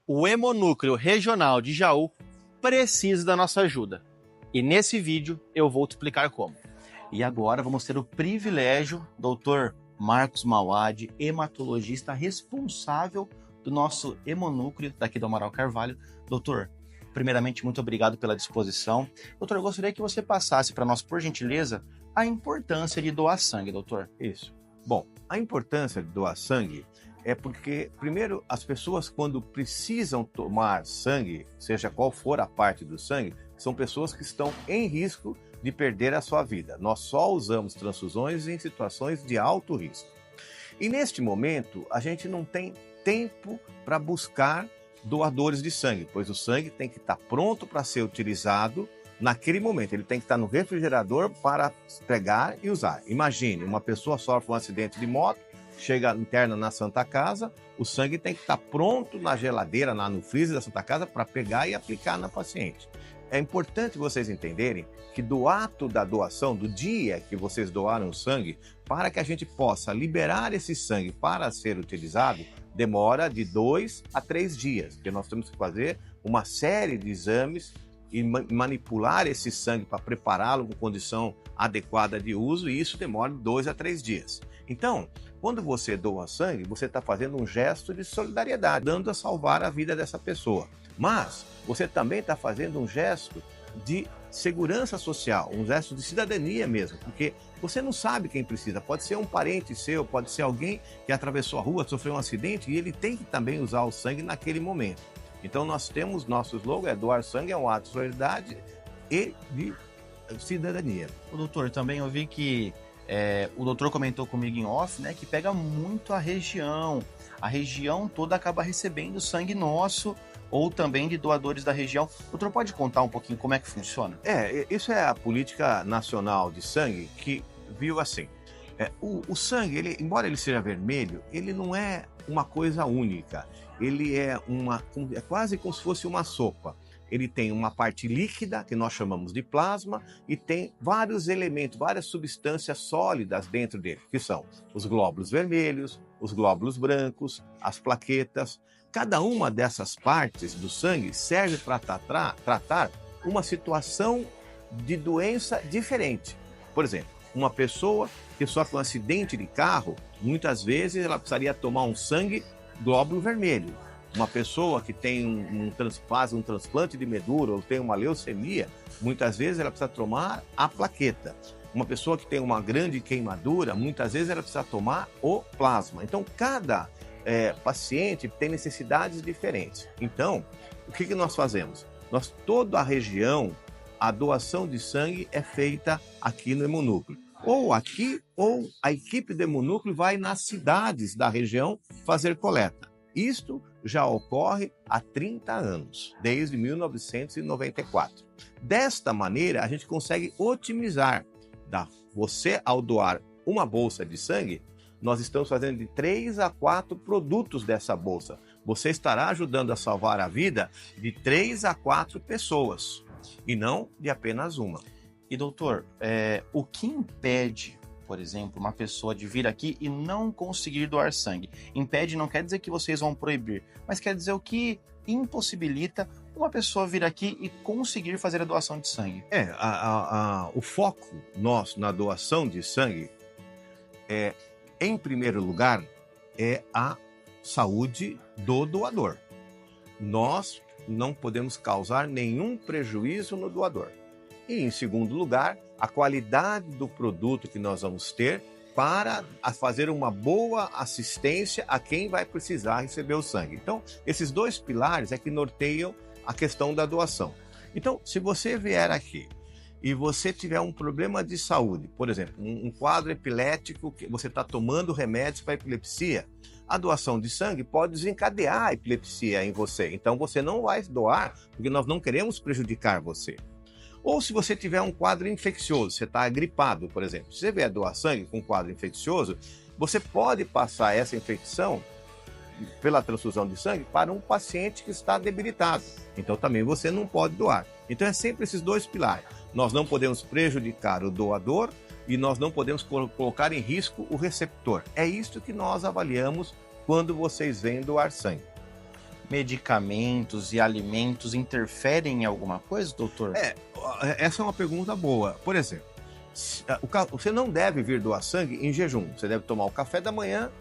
O Hemonúcleo Regional de Jaú precisa da nossa ajuda. E nesse vídeo eu vou te explicar como. E agora vamos ter o privilégio, Dr. Marcos Mauad, hematologista responsável do nosso hemonúcleo daqui do Amaral Carvalho. Doutor, primeiramente, muito obrigado pela disposição. Doutor, eu gostaria que você passasse para nós, por gentileza, a importância de doar sangue, doutor. Isso. Bom, a importância de doar sangue é porque, primeiro, as pessoas quando precisam tomar sangue, seja qual for a parte do sangue, são pessoas que estão em risco de perder a sua vida. Nós só usamos transfusões em situações de alto risco. E neste momento, a gente não tem tempo para buscar doadores de sangue, pois o sangue tem que estar pronto para ser utilizado naquele momento. Ele tem que estar no refrigerador para pegar e usar. Imagine, uma pessoa sofre um acidente de moto, chega interna na Santa Casa, o sangue tem que estar pronto na geladeira, lá no freezer da Santa Casa, para pegar e aplicar na paciente. É importante vocês entenderem que do ato da doação, do dia que vocês doaram o sangue, para que a gente possa liberar esse sangue para ser utilizado, demora de 2 a 3 dias, porque nós temos que fazer uma série de exames e manipular esse sangue para prepará-lo com condição adequada de uso, e isso demora de 2 a 3 dias. Então, quando você doa sangue, você está fazendo um gesto de solidariedade, dando a salvar a vida dessa pessoa. Mas você também está fazendo um gesto de segurança social, um gesto de cidadania mesmo, porque você não sabe quem precisa. Pode ser um parente seu, pode ser alguém que atravessou a rua, sofreu um acidente e ele tem que também usar o sangue naquele momento. Então nós temos, nosso slogan é doar sangue é um ato de solidariedade e de cidadania. O doutor, também eu vi que o doutor comentou comigo em off, né, que pega muito a região toda acaba recebendo sangue nosso ou também de doadores da região. O doutor pode contar um pouquinho como é que funciona? Isso é a política nacional de sangue que viu assim. O sangue, embora ele seja vermelho, ele não é uma coisa única. Ele é quase como se fosse uma sopa. Ele tem uma parte líquida, que nós chamamos de plasma, e tem vários elementos, várias substâncias sólidas dentro dele, que são os glóbulos vermelhos, os glóbulos brancos, as plaquetas. Cada uma dessas partes do sangue serve para tratar uma situação de doença diferente. Por exemplo, uma pessoa que sofre um acidente de carro, muitas vezes ela precisaria tomar um sangue glóbulo vermelho. Uma pessoa que tem faz um transplante de medula ou tem uma leucemia, muitas vezes ela precisa tomar a plaqueta. Uma pessoa que tem uma grande queimadura, muitas vezes ela precisa tomar o plasma. Então, cada paciente tem necessidades diferentes. Então, o que nós fazemos? Toda a região, a doação de sangue é feita aqui no hemonúcleo. Ou aqui, ou a equipe do hemonúcleo vai nas cidades da região fazer coleta. Isto já ocorre há 30 anos, desde 1994. Desta maneira, a gente consegue otimizar. Você, ao doar uma bolsa de sangue, nós estamos fazendo de 3 a 4 produtos dessa bolsa. Você estará ajudando a salvar a vida de 3 a 4 pessoas, e não de apenas uma. E doutor, o que impede, por exemplo, uma pessoa de vir aqui e não conseguir doar sangue? Impede não quer dizer que vocês vão proibir, mas quer dizer o que impossibilita uma pessoa vir aqui e conseguir fazer a doação de sangue. O foco nosso na doação de sangue em primeiro lugar, é a saúde do doador. Nós não podemos causar nenhum prejuízo no doador. E, em segundo lugar, a qualidade do produto que nós vamos ter para fazer uma boa assistência a quem vai precisar receber o sangue. Então, esses dois pilares é que norteiam a questão da doação. Então, se você vier aqui e você tiver um problema de saúde, por exemplo, um quadro epilético, que você está tomando remédios para epilepsia, a doação de sangue pode desencadear a epilepsia em você. Então, você não vai doar, porque nós não queremos prejudicar você. Ou se você tiver um quadro infeccioso, você está gripado, por exemplo. Se você vier doar sangue com um quadro infeccioso, você pode passar essa infecção pela transfusão de sangue para um paciente que está debilitado. Então também você não pode doar. Então é sempre esses dois pilares. Nós não podemos prejudicar o doador e nós não podemos colocar em risco o receptor. É isso que nós avaliamos quando vocês vêm doar sangue. medicamentos e alimentos interferem em alguma coisa, doutor? Essa é uma pergunta boa. Por exemplo, você não deve vir doar sangue em jejum. Você deve tomar o café da manhã,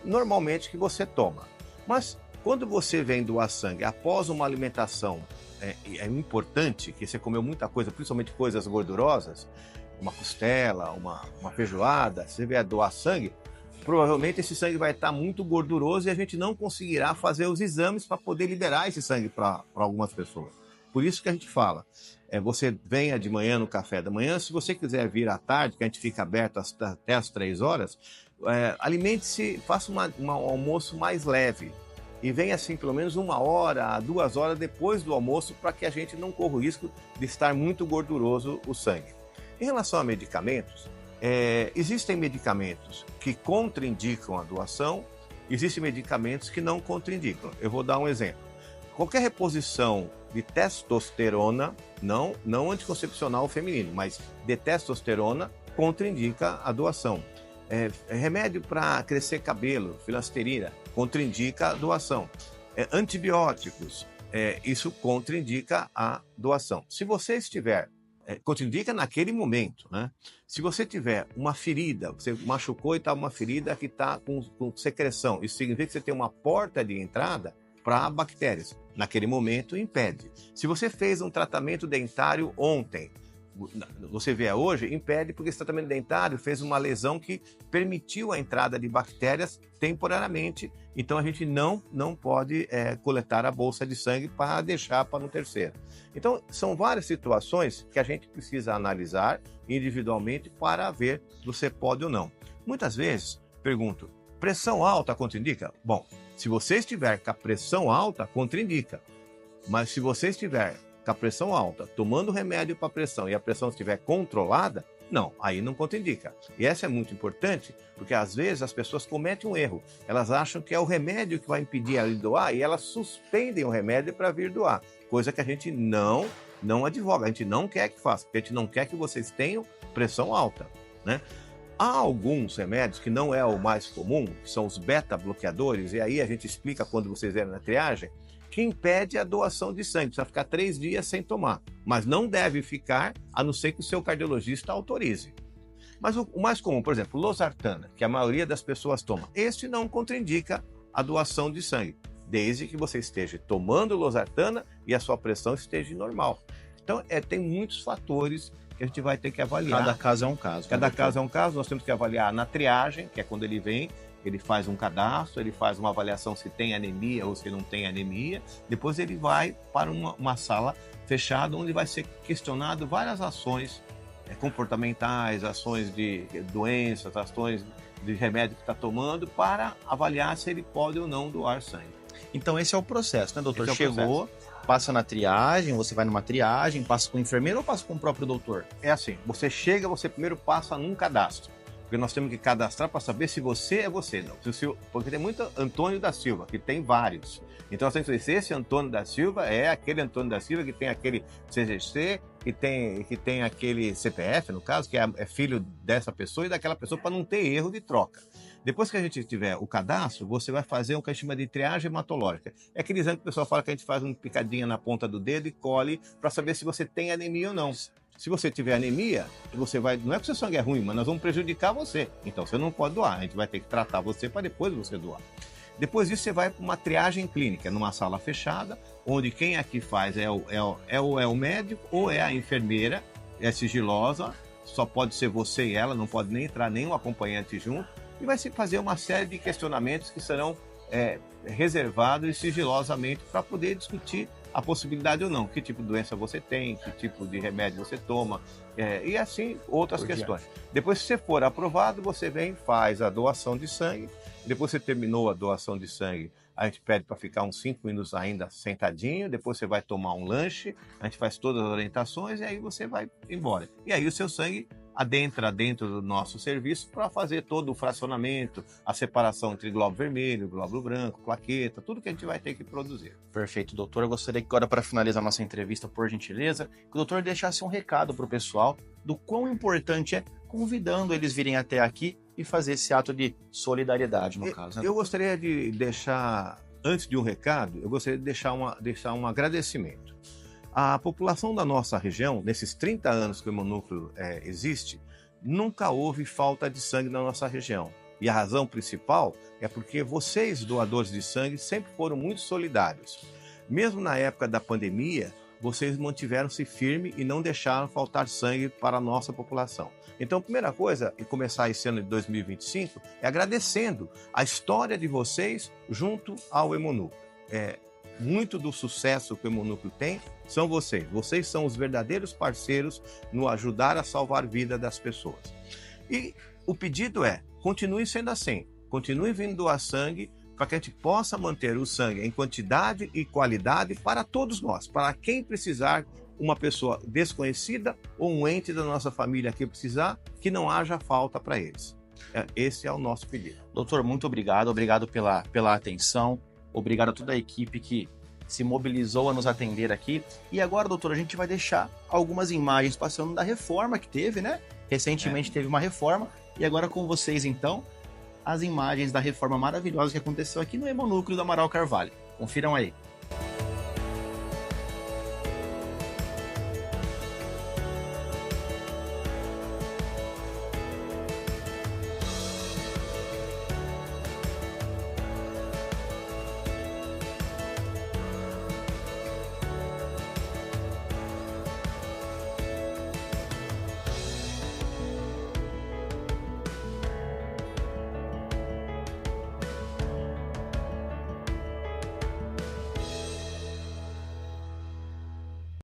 normalmente, que você toma. Mas quando você vem doar sangue após uma alimentação é importante, que você comeu muita coisa, principalmente coisas gordurosas, uma costela, uma feijoada, você vier doar sangue, provavelmente esse sangue vai estar muito gorduroso e a gente não conseguirá fazer os exames para poder liberar esse sangue para algumas pessoas. Por isso que a gente fala, você venha de manhã no café da manhã, se você quiser vir à tarde, que a gente fica aberto até as 3 horas, alimente-se, faça um almoço mais leve. E venha assim pelo menos 1 hora, 2 horas depois do almoço, para que a gente não corra o risco de estar muito gorduroso o sangue. Em relação a medicamentos, existem medicamentos que contraindicam a doação, existem medicamentos que não contraindicam. Eu vou dar um exemplo. Qualquer reposição de testosterona, não anticoncepcional feminino, mas de testosterona, contraindica a doação. Remédio para crescer cabelo, finasterida, contraindica a doação. Antibióticos, isso contraindica a doação. Se você estiver, contraindica naquele momento, né? Se você tiver uma ferida, você machucou e está uma ferida que está com secreção, isso significa que você tem uma porta de entrada para bactérias. Naquele momento, impede. Se você fez um tratamento dentário ontem, você vê hoje, impede porque esse tratamento dentário fez uma lesão que permitiu a entrada de bactérias temporariamente. Então a gente não pode coletar a bolsa de sangue para deixar para um terceiro. Então são várias situações que a gente precisa analisar individualmente para ver se você pode ou não. Muitas vezes, pergunto, pressão alta contraindica? Bom, se você estiver com a pressão alta, contraindica. Mas se você estiver com a pressão alta, tomando remédio para pressão e a pressão estiver controlada, não, aí não contraindica. E essa é muito importante, porque às vezes as pessoas cometem um erro. Elas acham que é o remédio que vai impedir ela de doar e elas suspendem o remédio para vir doar. Coisa que a gente não advoga, a gente não quer que faça, porque a gente não quer que vocês tenham pressão alta, né? Há alguns remédios que não é o mais comum, que são os beta-bloqueadores, e aí a gente explica quando vocês vierem na triagem, que impede a doação de sangue. Precisa ficar 3 dias sem tomar, mas não deve ficar, a não ser que o seu cardiologista autorize. Mas o mais comum, por exemplo, losartana, que a maioria das pessoas toma, este não contraindica a doação de sangue, desde que você esteja tomando losartana e a sua pressão esteja normal. Então, tem muitos fatores que a gente vai ter que avaliar. Cada caso é um caso. Cada caso é um caso, nós temos que avaliar na triagem, que é quando ele vem, ele faz um cadastro, ele faz uma avaliação se tem anemia ou se não tem anemia. Depois ele vai para uma sala fechada, onde vai ser questionado várias ações comportamentais, ações de doenças, ações de remédio que está tomando, para avaliar se ele pode ou não doar sangue. Então esse é o processo, né, doutor? Esse é o Chegou, passa na triagem, você vai numa triagem, passa com o enfermeiro ou passa com o próprio doutor? É assim, você chega, você primeiro passa num cadastro. Porque nós temos que cadastrar para saber se você é você. Não. Porque tem muito Antônio da Silva, que tem vários. Então nós temos que saber se esse Antônio da Silva é aquele Antônio da Silva que tem aquele CGC, que tem aquele CPF, no caso, que é filho dessa pessoa e daquela pessoa, para não ter erro de troca. Depois que a gente tiver o cadastro, você vai fazer o que a gente chama de triagem hematológica. É aquele exame que o pessoal fala que a gente faz uma picadinha na ponta do dedo e colhe para saber se você tem anemia ou não. Se você tiver anemia, não é que o seu sangue é ruim, mas nós vamos prejudicar você. Então você não pode doar, a gente vai ter que tratar você para depois você doar. Depois disso você vai para uma triagem clínica, numa sala fechada, onde quem aqui faz é o médico ou é a enfermeira, é sigilosa, só pode ser você e ela, não pode nem entrar nenhum acompanhante junto, e vai se fazer uma série de questionamentos que serão reservados sigilosamente para poder discutir a possibilidade ou não, que tipo de doença você tem, que tipo de remédio você toma, e assim outras questões. Depois, se você for aprovado, você vem, faz a doação de sangue. Depois você terminou a doação de sangue, a gente pede para ficar uns 5 minutos ainda sentadinho, depois você vai tomar um lanche, a gente faz todas as orientações e aí você vai embora. E aí o seu sangue adentra dentro do nosso serviço para fazer todo o fracionamento, a separação entre glóbulo vermelho, glóbulo branco, plaqueta, tudo que a gente vai ter que produzir. Perfeito, doutor. Eu gostaria que agora, para finalizar nossa entrevista, por gentileza, que o doutor deixasse um recado para o pessoal do quão importante é, convidando eles virem até aqui e fazer esse ato de solidariedade, no caso. Né? Eu gostaria de deixar antes de um recado, eu gostaria de deixar um agradecimento. A população da nossa região, nesses 30 anos que o Hemonúcleo existe, nunca houve falta de sangue na nossa região. E a razão principal é porque vocês, doadores de sangue, sempre foram muito solidários. Mesmo na época da pandemia, vocês mantiveram-se firmes e não deixaram faltar sangue para a nossa população. Então, a primeira coisa, e começar esse ano de 2025, é agradecendo a história de vocês junto ao Hemonúcleo. Muito do sucesso que o Hemonúcleo tem são vocês. Vocês são os verdadeiros parceiros no ajudar a salvar a vida das pessoas. E o pedido é, continue sendo assim. Continue vindo doar sangue para que a gente possa manter o sangue em quantidade e qualidade para todos nós. Para quem precisar, uma pessoa desconhecida ou um ente da nossa família que precisar, que não haja falta para eles. Esse é o nosso pedido. Doutor, muito obrigado. Obrigado pela atenção. Obrigado a toda a equipe que se mobilizou a nos atender aqui. E agora, doutor, a gente vai deixar algumas imagens passando da reforma que teve, né? Recentemente teve uma reforma. E agora com vocês, então, as imagens da reforma maravilhosa que aconteceu aqui no Hemonúcleo do Amaral Carvalho. Confiram aí.